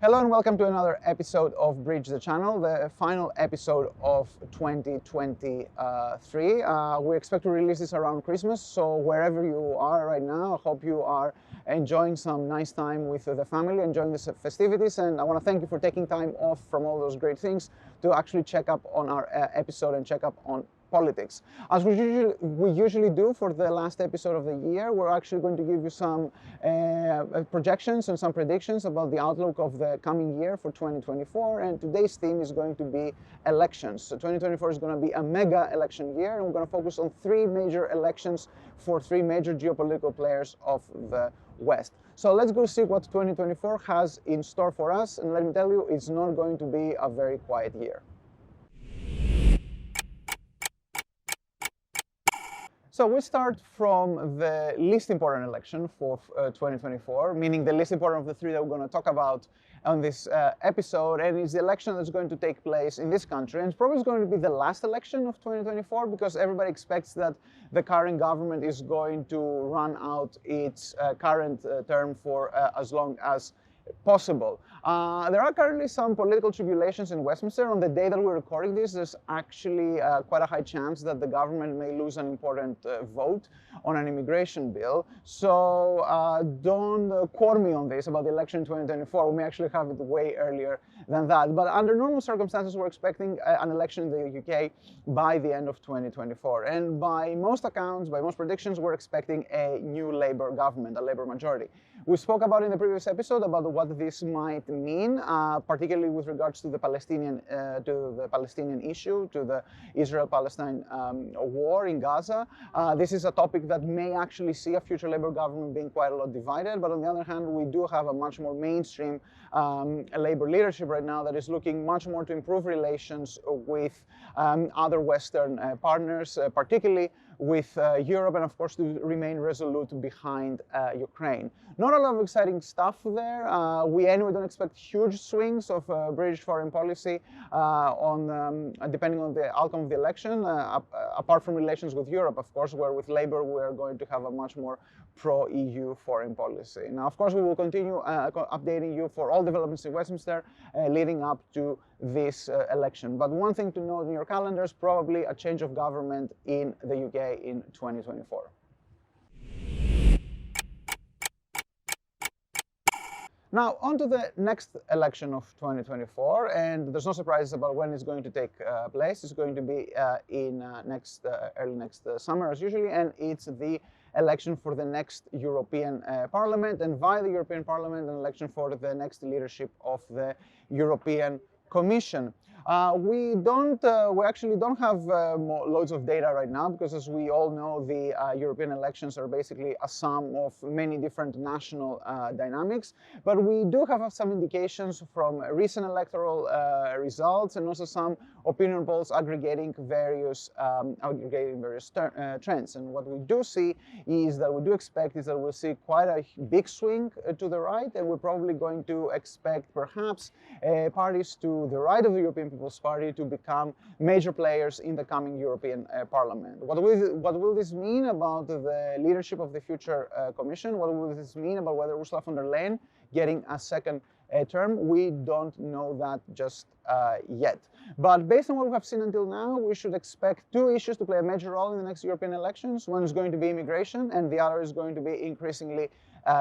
Hello and welcome to another episode of Bridge the Channel, the final episode of 2023. We expect to release this around Christmas, so wherever you are right now, I hope you are enjoying some nice time with the family, enjoying the festivities, and I want to thank you for taking time off from all those great things to actually check up on our episode and check up on politics. As we usually do for the last episode of the year, we're actually going to give you some projections and some predictions about the outlook of the coming year for 2024, and today's theme is going to be elections. So 2024 is going to be a mega election year, and we're going to focus on three major elections for three major geopolitical players of the West. So let's go see what 2024 has in store for us, and let me tell you, it's not going to be a very quiet year. So we start from the least important election for 2024, meaning the least important of the three that we're going to talk about on this episode, and it's the election that's going to take place in this country, and it's probably going to be the last election of 2024 because everybody expects that the current government is going to run out its current term for as long as possible. There are currently some political tribulations in Westminster. On the day that we're recording this, there's actually quite a high chance that the government may lose an important vote on an immigration bill. So don't quote me on this about the election in 2024. We may actually have it way earlier than that. But under normal circumstances, we're expecting an election in the UK by the end of 2024. And by most accounts, by most predictions, we're expecting a new Labour government, a Labour majority. We spoke about in the previous episode about what this might mean, particularly with regards to the Palestinian issue, to the Israel-Palestine war in Gaza. This is a topic that may actually see a future Labour government being quite a lot divided, but on the other hand, we do have a much more mainstream Labour leadership right now that is looking much more to improve relations with other Western partners, particularly with Europe, and of course to remain resolute behind Ukraine. Not a lot of exciting stuff there. We anyway don't expect huge swings of British foreign policy depending on the outcome of the election, apart from relations with Europe, of course, where with Labour we're going to have a much more pro-EU foreign policy. Now, of course, we will continue updating you for all developments in Westminster leading up to this election. But one thing to note in your calendars, probably a change of government in the UK in 2024. Now, on to the next election of 2024, and there's no surprises about when it's going to take place. It's going to be in early next summer, as usually, and it's the election for the next European Parliament, and via the European Parliament, an election for the next leadership of the European Commission. We actually don't have loads of data right now because, as we all know, the European elections are basically a sum of many different national dynamics. But we do have some indications from recent electoral results and also some opinion polls aggregating various trends. And what we do see is that we'll see quite a big swing to the right, and we're probably going to expect perhaps parties to the right of the European People's Party to become major players in the coming European Parliament. What will this mean about the leadership of the future Commission? What will this mean about whether Ursula von der Leyen getting a second term? We don't know that just yet. But based on what we have seen until now, we should expect two issues to play a major role in the next European elections. One is going to be immigration, and the other is going to be increasingly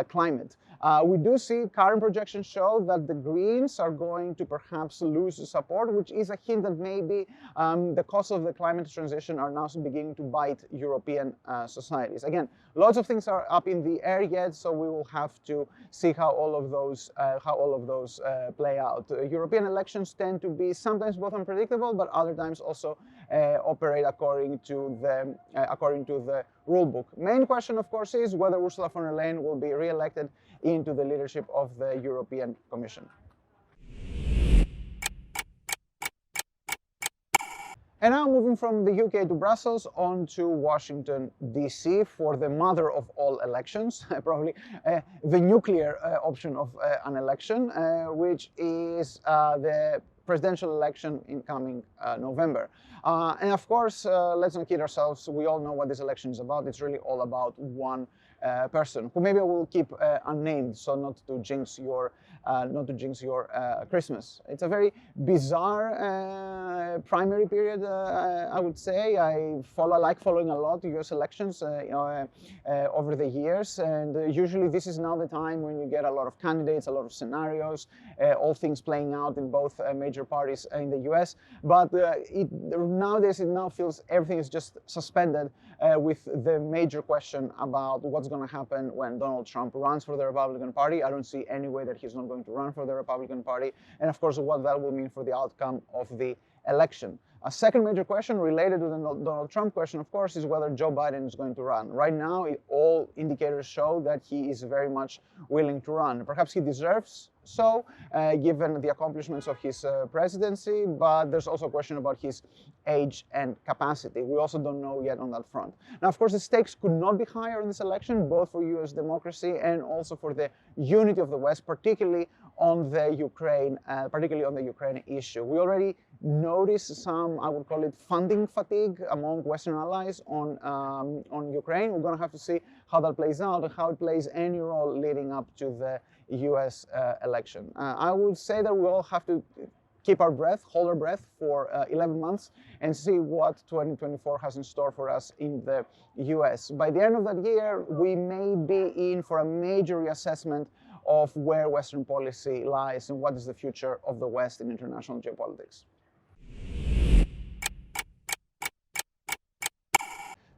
climate. We do see current projections show that the Greens are going to perhaps lose support, which is a hint that maybe the costs of the climate transition are now beginning to bite European societies. Again, lots of things are up in the air yet, so we will have to see how all of those play out. European elections tend to be sometimes both unpredictable, but other times also operate according to the rule book. Main question, of course, is whether Ursula von der Leyen will be re-elected into the leadership of the European Commission. And now moving from the UK to Brussels on to Washington, D.C. for the mother of all elections, probably the nuclear option of an election, which is the presidential election in coming November. And of course, let's not kid ourselves, we all know what this election is about. It's really all about one person, who maybe I will keep unnamed, so not to jinx your Christmas. It's a very bizarre primary period, I would say. I like following a lot U.S. elections over the years, and usually this is now the time when you get a lot of candidates, a lot of scenarios, all things playing out in both major parties in the U.S. But nowadays it now feels everything is just suspended with the major question about what's going to happen when Donald Trump runs for the Republican Party. I don't see any way that he's not going to run for the Republican Party, and of course what that will mean for the outcome of the election. A second major question related to the Donald Trump question, of course, is whether Joe Biden is going to run. Right now, all indicators show that he is very much willing to run. Perhaps he deserves so, given the accomplishments of his presidency, but there's also a question about his age and capacity. We also don't know yet on that front. Now, of course, the stakes could not be higher in this election, both for U.S. democracy and also for the unity of the West, particularly on the Ukraine issue. We already noticed some, I would call it, funding fatigue among Western allies on Ukraine. We're going to have to see how that plays out and how it plays any role leading up to the U.S. election. I would say that we all have to keep our breath, hold our breath for 11 months and see what 2024 has in store for us in the U.S. By the end of that year, we may be in for a major reassessment of where Western policy lies and what is the future of the West in international geopolitics.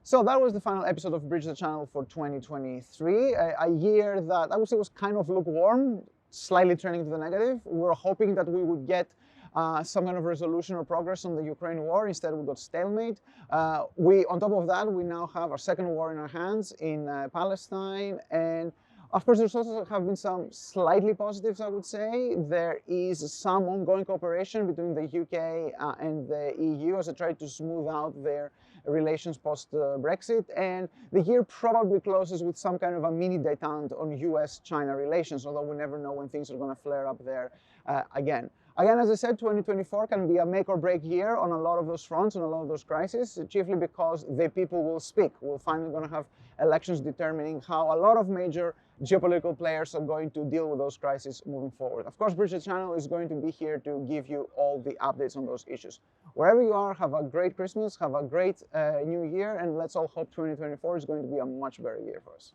So that was the final episode of Bridge the Channel for 2023, a year that I would say was kind of lukewarm, slightly turning to the negative. We were hoping that we would get some kind of resolution or progress on the Ukraine war. Instead, we got stalemate. On top of that, we now have our second war in our hands in Palestine. And of course, there's also have been some slightly positives, I would say. There is some ongoing cooperation between the UK and the EU as they try to smooth out their relations post-Brexit, and the year probably closes with some kind of a mini détente on US-China relations, although we never know when things are going to flare up there again. Again, as I said, 2024 can be a make or break year on a lot of those fronts, on a lot of those crises, chiefly because the people will speak. We're finally going to have elections determining how a lot of major geopolitical players are going to deal with those crises moving forward. Of course, Bridge the Channel is going to be here to give you all the updates on those issues. Wherever you are, have a great Christmas, have a great new year, and let's all hope 2024 is going to be a much better year for us.